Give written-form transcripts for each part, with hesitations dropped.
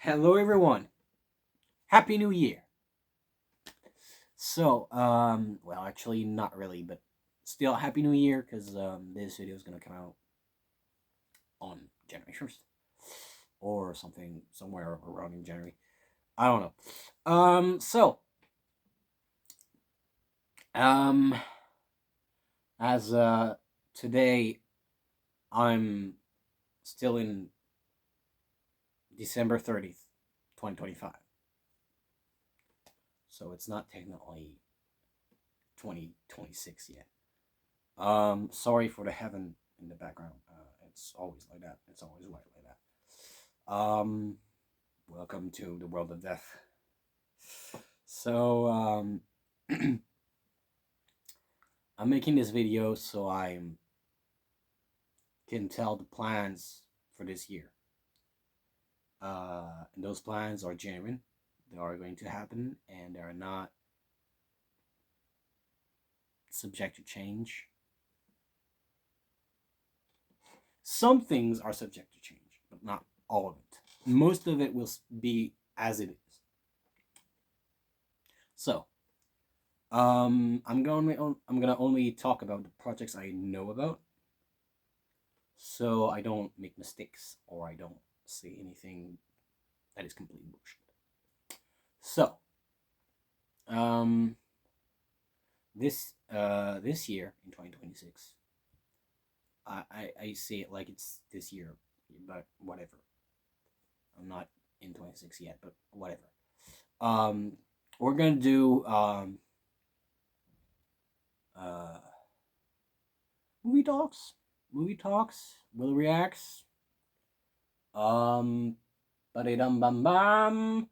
Hello everyone. Happy New Year. So, well, actually not really, but still Happy New Year because this video is gonna come out on January 1st or something somewhere around in January. I don't know. As today I'm still in December 30th, 2025. So it's not technically 2026 yet. Sorry for the heaven in the background. It's always like that. It's always like that. Welcome to the world of death. So, I'm making this video so I can tell the plans for this year. And those plans are genuine. They are going to happen, and they are not subject to change. Some things are subject to change, but not all of it. Most of it will be as it is. So, I'm gonna only talk about the projects I know about, so I don't make mistakes or I don't say anything that is completely bullshit. So, this year in 2026, I say it like it's this year, but whatever. I'm not in 26 yet, but whatever. We're gonna do movie talks, Willow Reactz, ba-dum bam bam,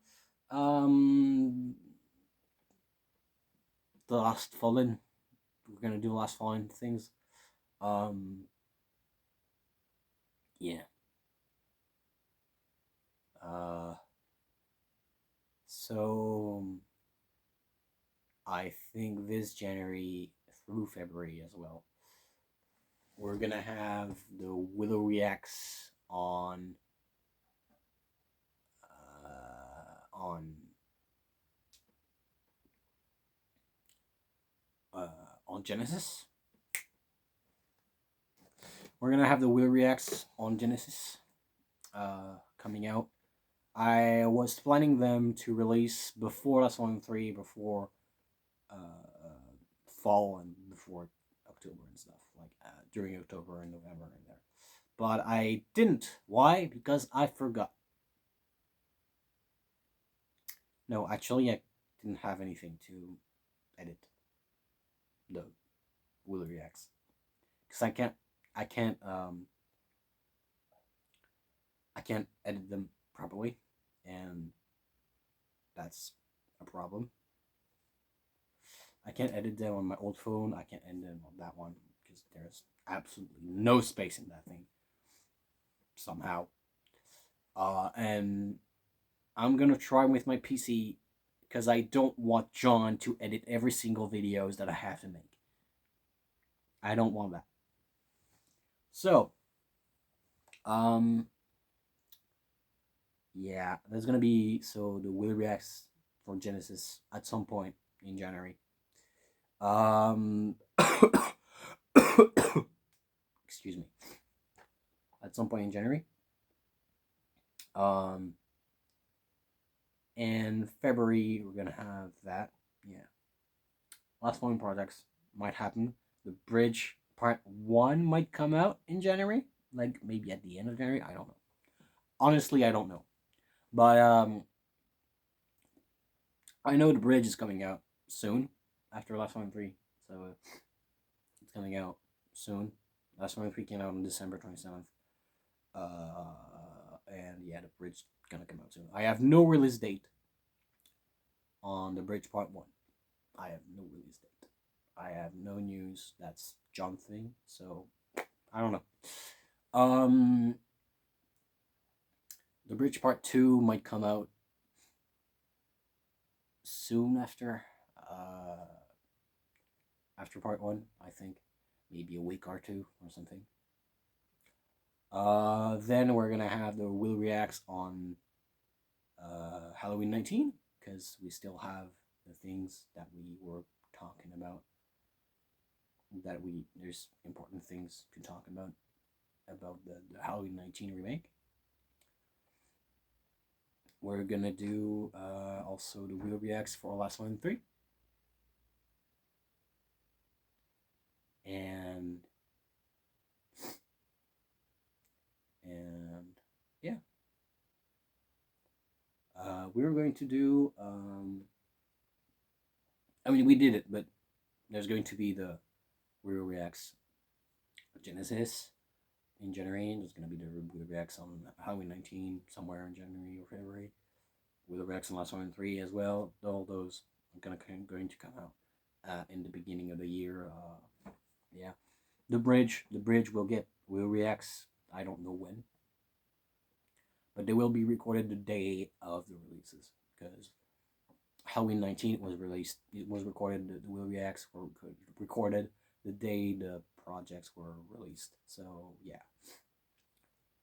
the Last Fallen. We're gonna do Last Fallen things. Yeah. So I think this January through February as well, we're gonna have the Willow Reactz on Genesis. We're gonna have the Willow Reactz on Genesis coming out. I was planning them to release before Last One 3, before fall and before October and stuff, like during October and November and there. But I didn't. Why? Because I forgot. No, actually, I didn't have anything to edit the Willow Reactz because I can't edit them properly, and that's a problem. I can't edit them on my old phone. I can't edit them on that one because there's absolutely no space in that thing somehow. And I'm gonna try with my PC because I don't want John to edit every single videos that I have to make. I don't want that. So, yeah, there's gonna be the Willow Reactz for Genesis at some point in January. Excuse me. At some point in January. And February we're gonna have that. Yeah. Last Fallen projects might happen. The Bridge Part 1 might come out in January, like maybe at the end of January. I don't know. Honestly, I don't know. But I know The Bridge is coming out soon after Last Fallen 3, so it's coming out soon. Last Fallen 3 came out on December 27th. And yeah, The Bridge is gonna come out soon. I have no release date on The Bridge Part 1. I have no release date. I have no news. That's John thing, so I don't know. The Bridge Part 2 might come out soon after Part 1, I think. Maybe a week or two or something. Then we're gonna have the Will Reacts on Halloween 19, because we still have the things that we were talking about. There's important things to talk about the Halloween 19 remake. We're gonna do also the Willow Reactz for Last One 3. And yeah. We were going to do I mean, we did it, but there's going to be the Willow Reactz Genesis in January. There's going to be the Willow Reactz on Halloween 19 somewhere in January or February. Willow Reactz on Last One 3 as well. All those are going to come out in the beginning of the year. Yeah, the bridge will get Willow Reactz. I don't know when, but they will be recorded the day of the releases, because Halloween 19 was released. It was recorded. The Willow Reactz were recorded the day the projects were released. So yeah.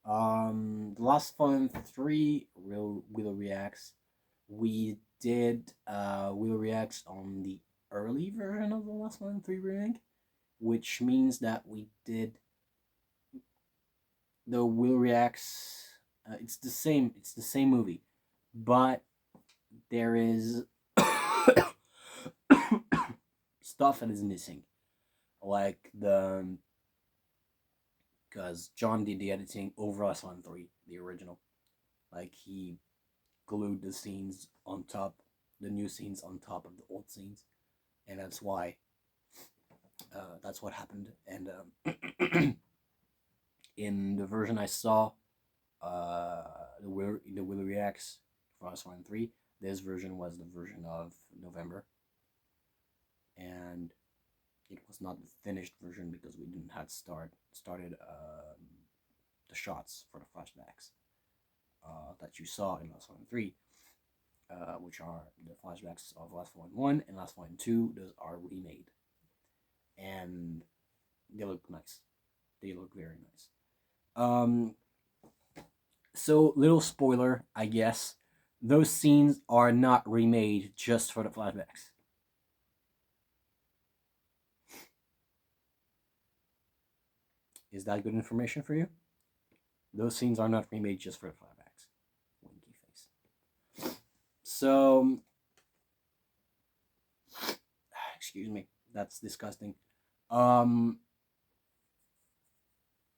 The Last Fun 3 Willow Reactz. We did Willow Reactz on the early version of the Last Fun 3 remake, which means that we did the Willow Reactz. It's the same movie, but there is stuff that is missing, like because John did the editing over Last Fun 3, the original. Like, he glued the scenes on top, the new scenes on top of the old scenes, and that's why. That's what happened. And in the version I saw, the Willow Reactz for Last Fun 3, this version was the version of November, and it was not the finished version because we didn't have started the shots for the flashbacks that you saw in Last Fun 3, which are the flashbacks of Last Fun 1 and Last Fun 2. Those are remade, and they look nice. They look very nice. So, little spoiler, I guess. Those scenes are not remade just for the flashbacks. Is that good information for you? Those scenes are not remade just for the flashbacks. Winky face. So, excuse me, that's disgusting.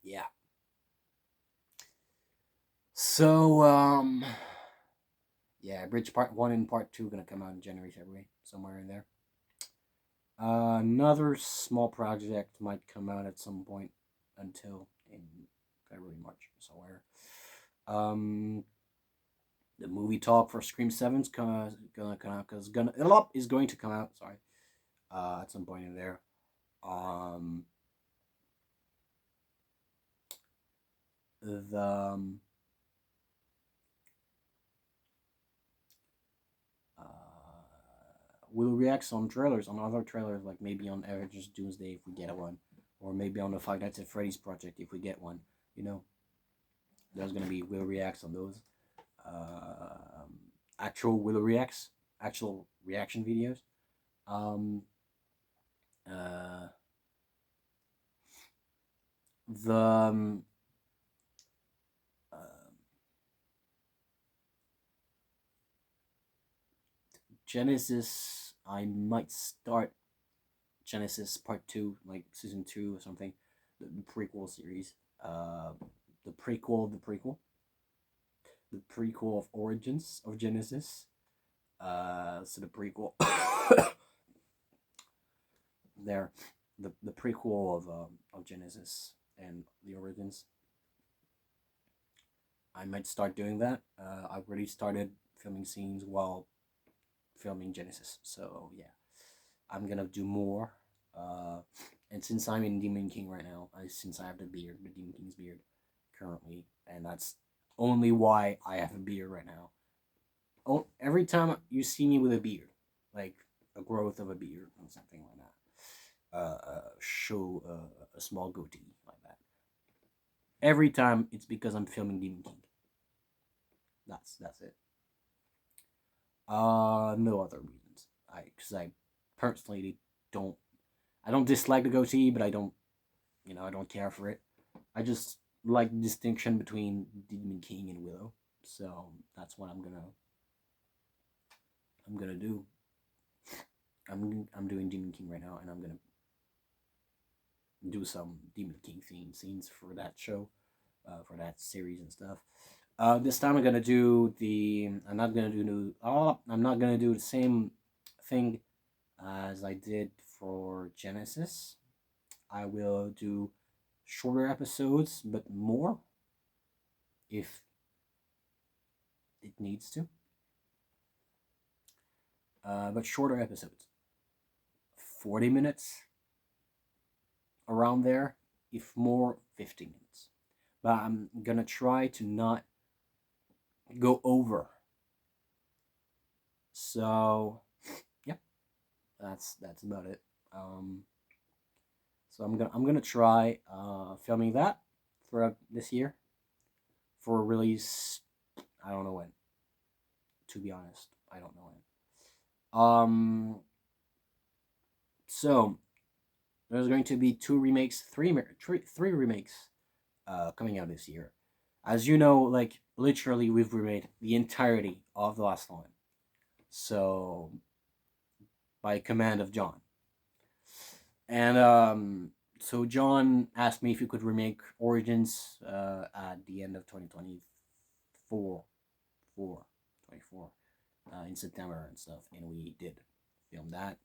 Yeah. So, yeah, Bridge Part 1 and Part 2 gonna come out in January, February, somewhere in there. Another small project might come out at some point until in February, March, somewhere. The movie talk for Scream 7's gonna come out, because is going to come out. Sorry, at some point in there. We'll react on trailers, on other trailers, like maybe on Avengers Doomsday if we get one, or maybe on the Five Nights at Freddy's project if we get one. You know, there's gonna be Will Reacts on those. Actual Will Reacts, actual reaction videos. Genesis, I might start Genesis Part 2, like Season 2 or something, the prequel series. The prequel of Origins of Genesis. So the prequel there, the prequel of Genesis and the Origins. I might start doing that. I've already started filming scenes while filming Genesis, so yeah, I'm gonna do more. And since I'm in Demon King right now, since I have the beard, the Demon King's beard currently, and that's only why I have a beard right now. Oh, every time you see me with a beard, like a growth of a beard or something like that, show a small goatee like that. Every time it's because I'm filming Demon King. That's it. No other reasons. Because I personally don't. I don't dislike the goatee, but I don't. I don't care for it. I just like the distinction between Demon King and Willow. So that's what I'm gonna do. I'm doing Demon King right now, and I'm gonna do some Demon King theme scenes for that show, for that series and stuff. This time I'm gonna do the. I'm not gonna do. I'm not gonna do the same thing as I did for Genesis. I will do shorter episodes, but more if it needs to. But shorter episodes, 40 minutes, around there. If more, 50 minutes. But I'm gonna try to not go over. So yeah, that's about it. So I'm gonna try filming that for this year for release. I don't know when. To be honest, I don't know when. So there's going to be three remakes coming out this year. As you know, like literally we've remade the entirety of the last one. So by command of John. And so John asked me if he could remake Origins at the end of 2024 in September and stuff, and we did film that,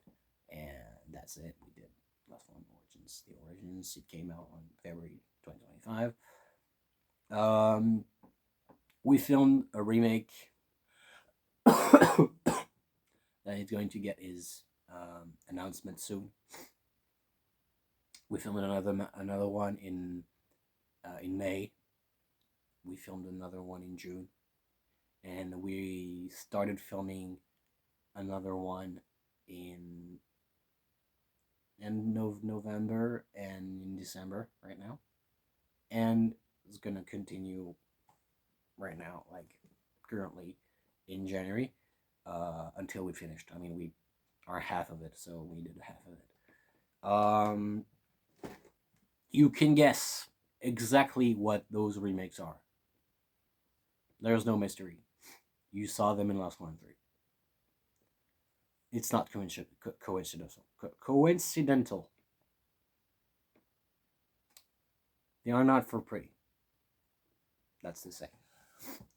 and that's it. We did last one, Origins. The Origins, it came out on February 2025. We filmed a remake that is going to get his announcement soon. We filmed another one in May. We filmed another one in June, and we started filming another one in end of November and in December right now, and it's gonna continue right now, like currently in January, until we finished. I mean, we are half of it, so we did half of it. You can guess exactly what those remakes are. There's no mystery. You saw them in Last 1 3. It's not coincidental. Coincidental. They are not for pretty. That's the say.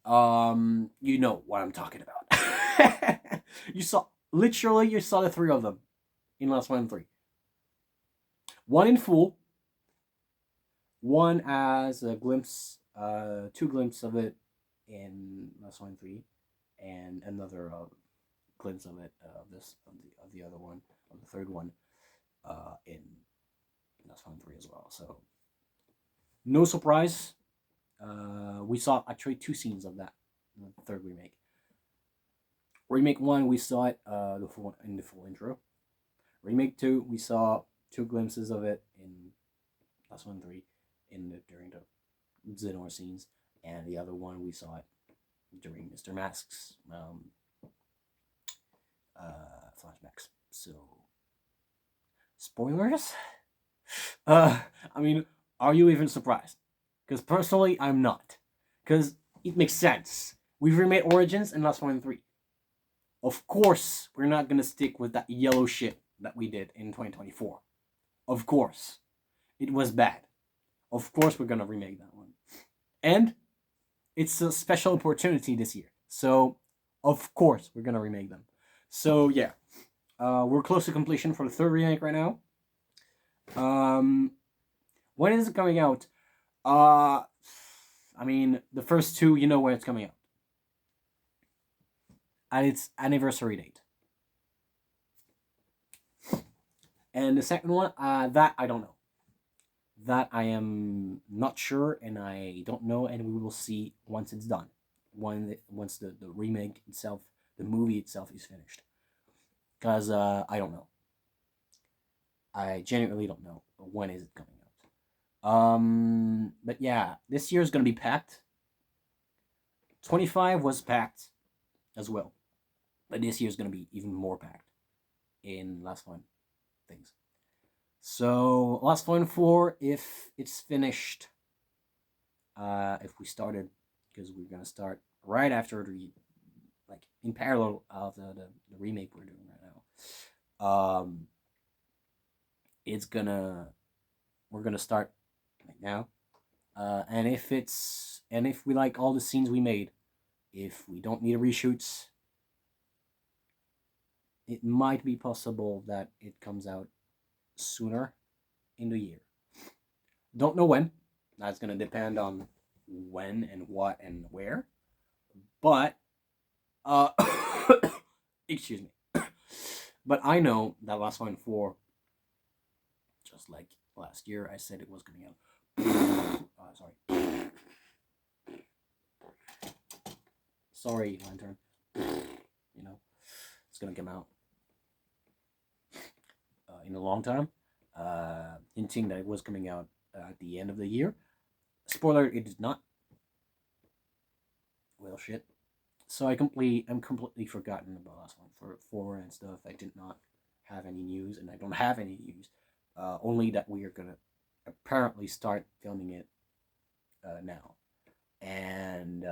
You know what I'm talking about. You saw the three of them in Last 1 3. One in full. One as a glimpse, 2 glimpses of it in Last 1 3, and another glimpse of it of the other one, of the third one, in Last 1 3 as well. So no surprise. We saw actually 2 scenes of that in the third remake. Remake 1, we saw it in the full intro. Remake 2, we saw 2 glimpses of it in Last 1 3 during the Xenor scenes, and the other one we saw it during Mr. Mask's flashbacks. So spoilers. I mean, are you even surprised? Because personally, I'm not. Because it makes sense. We've remade Origins and Last 1 3. Of course, we're not gonna stick with that yellow shit that we did in 2024. Of course, it was bad. Of course, we're gonna remake that one, and it's a special opportunity this year. So, of course, we're gonna remake them. So yeah, we're close to completion for the third remake right now. When is it coming out? I mean, the first 2, you know when it's coming out. At its anniversary date. And the second one, that I don't know. That I am not sure, and I don't know, and we will see once it's done. Once the remake itself, the movie itself is finished. Because I don't know. I genuinely don't know when is it coming out. But yeah, this year is going to be packed. 25 was packed as well. But this year is going to be even more packed in Last One things. So Last One 4, if it's finished, if we started, because we're going to start right after the, like in parallel of the remake we're doing right now. We're gonna start right now. And if we like all the scenes we made, if we don't need reshoots, it might be possible that it comes out sooner in the year. Don't know when. That's gonna depend on when and what and where. But excuse me. But I know that Last One 4, just like last year, I said it was coming out. Sorry. Sorry, Lantern. You know, it's gonna come out in a long time. Hinting that it was coming out at the end of the year. Spoiler: it did not. Well, shit. So I'm completely forgotten about Last One for 4 and stuff. I did not have any news, and I don't have any news. Only that we are gonna apparently start filming it now, and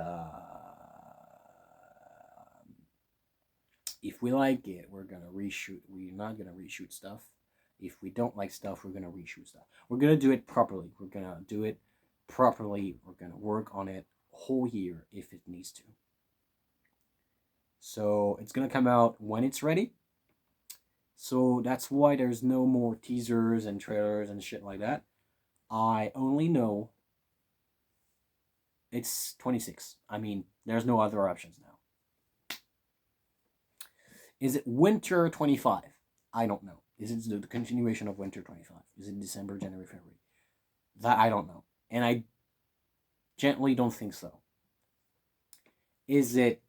if we like it, we're gonna reshoot. We're not gonna reshoot stuff. If we don't like stuff, we're gonna reshoot stuff. We're gonna do it properly. We're gonna do it properly. We're gonna work on it whole year if it needs to. So it's gonna come out when it's ready. So that's why there's no more teasers and trailers and shit like that. I only know it's 26. I mean, there's no other options now. Is it winter 25? I don't know. Is it the continuation of winter 25? Is it December, January, February? That I don't know. And I gently don't think so. Is it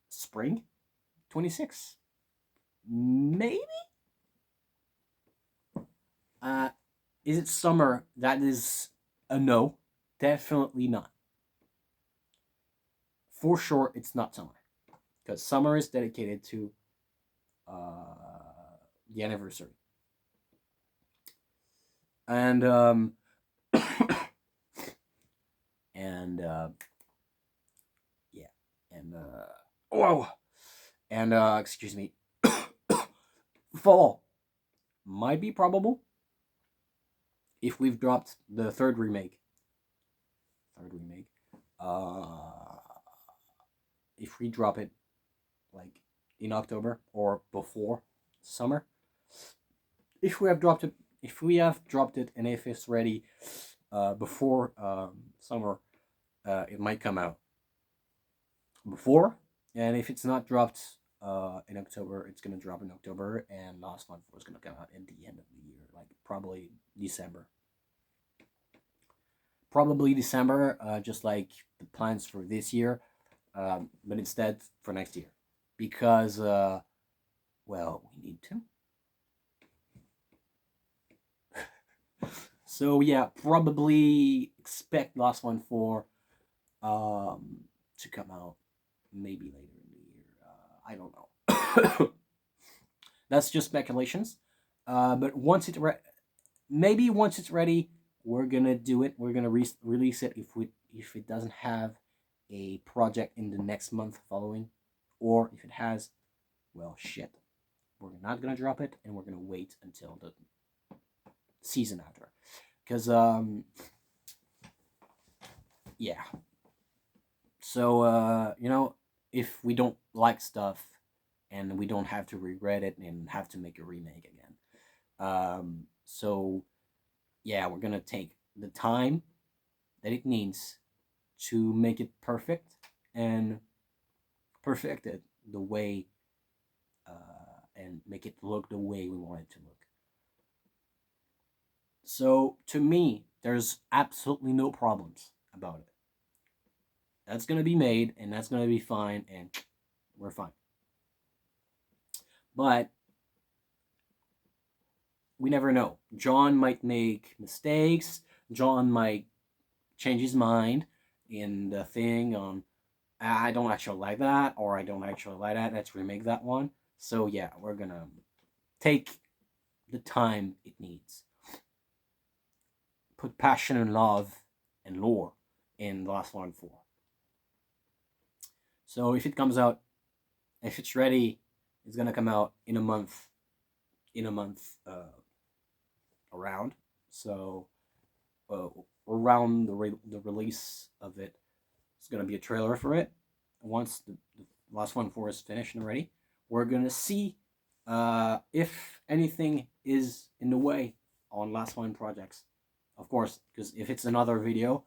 spring 26? Maybe? Is it summer? That is a no. Definitely not. For sure, it's not summer. Because summer is dedicated to the anniversary. And yeah. And whoa. And excuse me. Fall might be probable if we've dropped the third remake. If we drop it like in October or before summer. If we have dropped it and if it's ready before summer, it might come out before. And if it's not dropped in October, it's gonna drop in October, and Last One 4 is gonna come out at the end of the year, like probably December. Just like the plans for this year, but instead for next year, because well, we need to. So yeah, probably expect Last One 4 to come out maybe later in the year. I don't know. That's just speculations. But once it's ready, we're gonna do it. We're gonna release it if it doesn't have a project in the next month following, or if it has, well, shit. We're not gonna drop it, and we're gonna wait until the season after, because yeah. So you know, if we don't like stuff, and we don't have to regret it and have to make a remake again. So yeah, we're gonna take the time that it needs to make it perfect and perfect it the way and make it look the way we want it to look. So to me, there's absolutely no problems about it. That's gonna be made, and that's gonna be fine, and we're fine. But we never know. John might make mistakes. John might change his mind in the thing on I don't actually like that, or I don't actually like that. Let's remake that one. So yeah, we're gonna take the time it needs. Put passion and love and lore in the last one 4. So if it comes out, if it's ready, it's gonna come out in a month. Around. So around the release of it, it's gonna be a trailer for it. Once the last one 4 is finished and ready, we're gonna see if anything is in the way on last one projects. Of course, because if it's another video,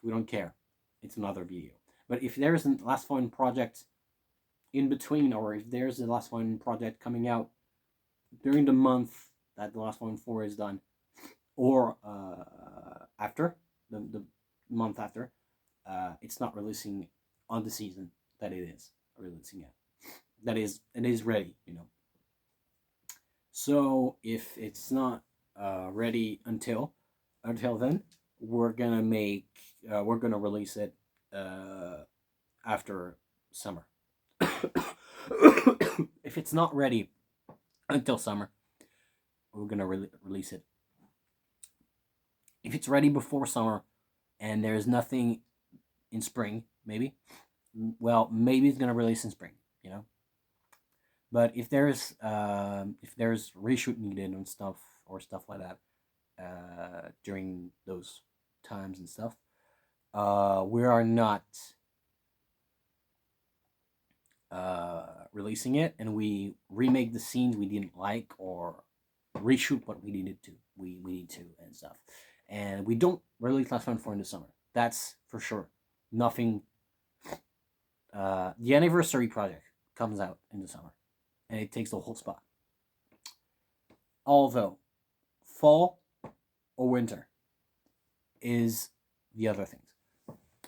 we don't care. It's another video. But if there's a last one project in between, or if there's a last one project coming out during the month that the last one 4 is done, or after the month after, it's not releasing on the season that it is releasing at. That is, it is ready, you know. So if it's not ready until then, we're gonna release it after summer. If it's not ready until summer, we're gonna release it. If it's ready before summer and there's nothing in spring, maybe it's gonna release in spring, you know. But if there's reshoot needed and stuff like that during those times and stuff, we are not releasing it, and we remake the scenes we didn't like or reshoot what we need to and stuff. And we don't release last one 4 in the summer. That's for sure. Nothing. The anniversary project comes out in the summer, and it takes the whole spot. Although, fall or winter is the other things.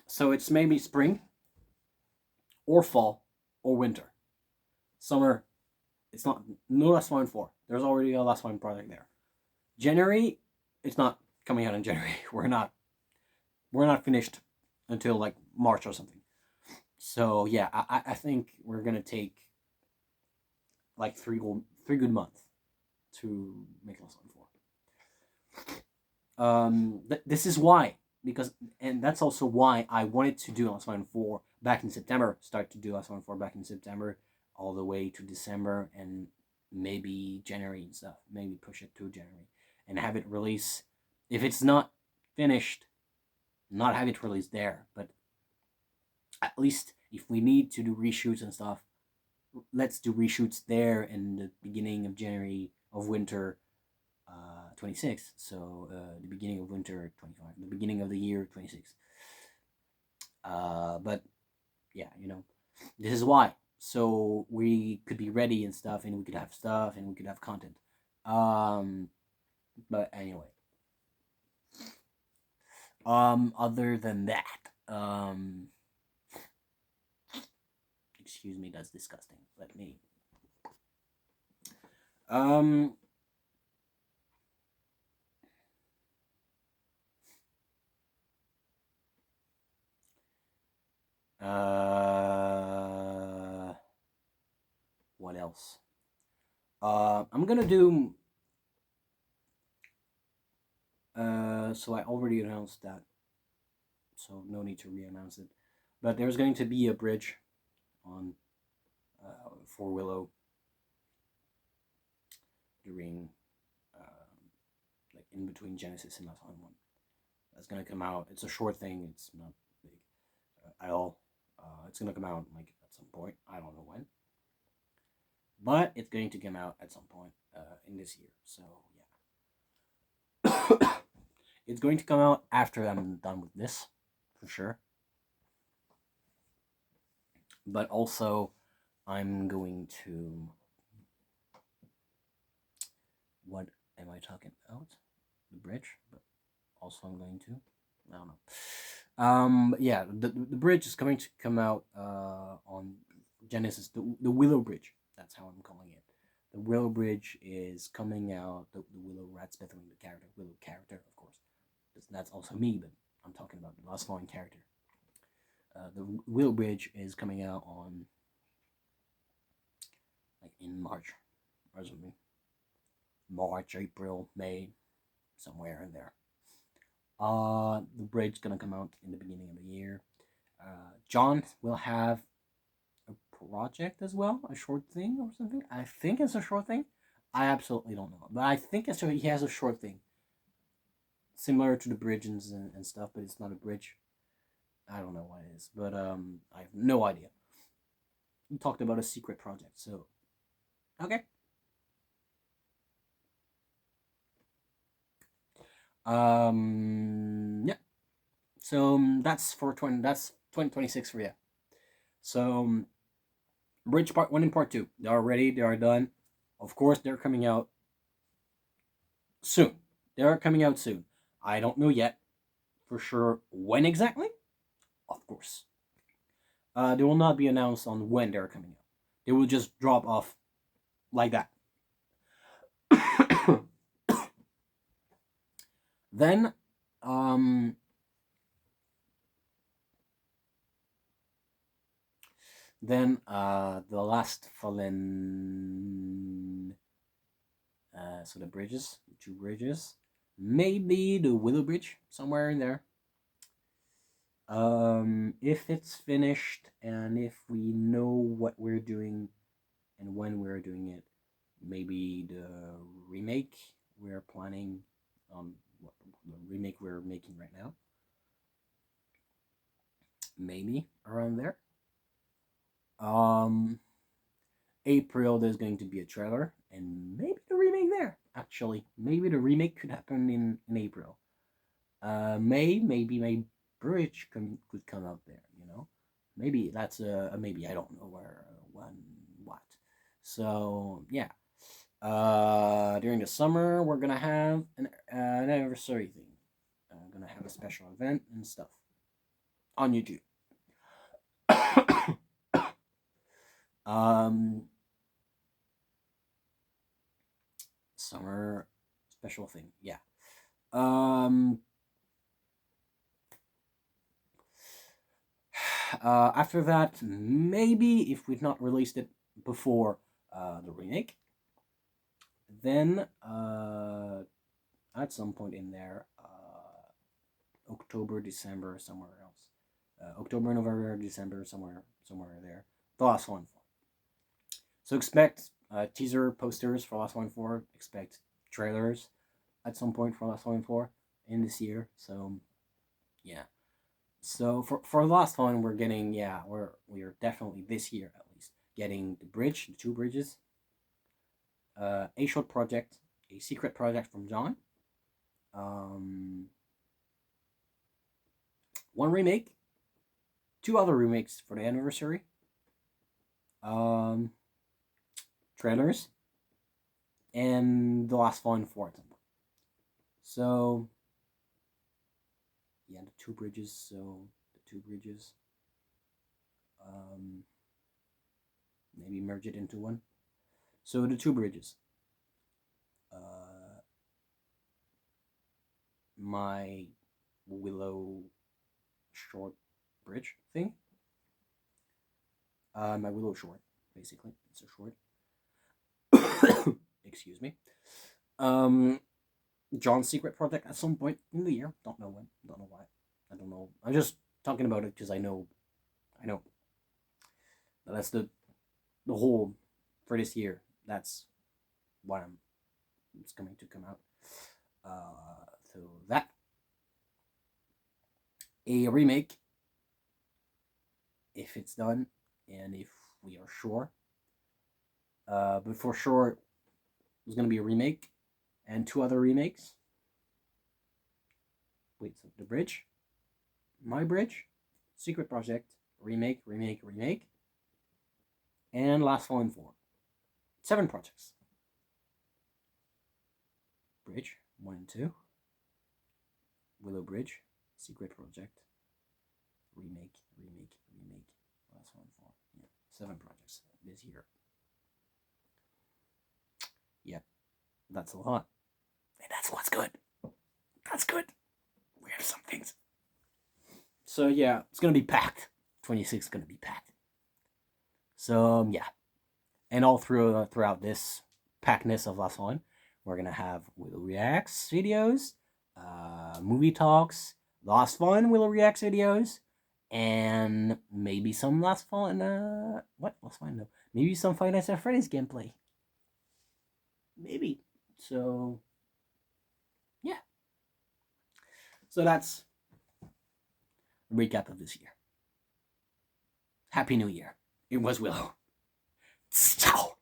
So it's maybe spring or fall or winter. Summer, it's not, no last one 4. There's already a last one project there. January, it's not coming out in January. We're not finished until like March or something. So yeah, I think we're gonna take like three good months to make last one 4. This is why, because, and that's also why I wanted to do last one 4 back in September. Start to do last one 4 back in September, all the way to December and maybe January and stuff. Maybe push it to January and have it release. If it's not finished, not have it released there, but at least if we need to do reshoots and stuff, let's do reshoots there in the beginning of January of winter 26. So the beginning of winter 25, the beginning of the year 26. But yeah, you know, this is why. So we could be ready and stuff, and we could have stuff, and we could have content. But anyway. Other than that, excuse me, that's disgusting. Let me. What else? I'm gonna do. So I already announced that, so no need to re-announce it. But there's going to be a bridge on for Willow during like in between Genesis and Last One. That's gonna come out. It's a short thing. It's not big at all. It's gonna come out like at some point. I don't know when, but it's going to come out at some point in this year. So yeah. It's going to come out after I'm done with this, for sure. But also, I'm going to... What am I talking about? The bridge, but also I'm going to... I don't know. Yeah, the bridge is going to come out on Genesis, the Willow Bridge. That's how I'm calling it. The Willow Bridge is coming out, the Willow Ractz, the character, Willow character, of course. That's also me, but I'm talking about the last line character. The Willow Bridge is coming out on like in March or something. March, April, May, somewhere in there. The bridge gonna come out in the beginning of the year. John will have a project as well, a short thing or something. I think it's a short thing. I absolutely don't know, but I think he has a short thing similar to the bridges and stuff, but it's not a bridge. I don't know what it is, but I have no idea. We talked about a secret project, so okay. Yeah. So that's 2026 for you. So Bridge Part 1 and Part 2, they are ready, they are done. Of course, they're coming out soon. They are coming out soon. I don't know yet for sure when exactly. Of course. They will not be announced on when they're coming out. They will just drop off like that. Then, the Last Fallen, so the bridges, the 2 bridges, maybe the Willow Bridge, somewhere in there. If it's finished and if we know what we're doing and when we're doing it, maybe the remake we're planning on, the remake we're making right now, maybe around there. April there's going to be a trailer and maybe the remake there. Actually, maybe the remake could happen in April. Maybe my bridge could come out there. You know, maybe that's a maybe. I don't know where, when, what. So yeah. During the summer we're gonna have an anniversary thing. Gonna have a special event and stuff on YouTube. Summer special thing, yeah. After that, maybe if we've not released it before the remake, then at some point in there, October, December, somewhere else. October, November, December, somewhere there. The Last Fallen 4. So expect teaser posters for Last Fallen 4. Expect trailers at some point for Last Fallen 4 in this year. So yeah. So for Last Fallen, we're getting, yeah, we're definitely this year at least getting the bridge, the 2 bridges, a short project, a secret project from John, 1 remake, 2 other remakes for the anniversary, trailers, and the Last Fallen 4 at some point. So yeah, the 2 bridges. So the 2 bridges, maybe merge it into one. So the 2 bridges. My Willow short bridge thing. My Willow short, basically. It's a short. Excuse me. John's secret project at some point in the year. Don't know when. Don't know why. I don't know. I'm just talking about it because I know. That's the whole for this year. That's what it's going to come out. So that a remake, if it's done and if we are sure. But for sure, there's going to be a remake and 2 other remakes. Wait, so the bridge, my bridge, secret project, remake, and Last Fallen 4. 7 projects. Bridge 1 and 2, Willow Bridge, secret project, remake, Last Fallen 4. Yeah, 7 projects this year. Yeah, that's a lot. And that's what's good. That's good. We have some things. So yeah, it's gonna be packed. 26 is going to be packed. So, yeah. And all throughout this packedness of last one, we're going to have Willow Reactz videos, movie talks, Last Fun Willow Reactz videos, and maybe some Last Fun, what? Last Fun, no. Maybe some Five Nights at Freddy's gameplay. Maybe. So, yeah. So that's a recap of this year. Happy New Year. It was Willow. Ciao.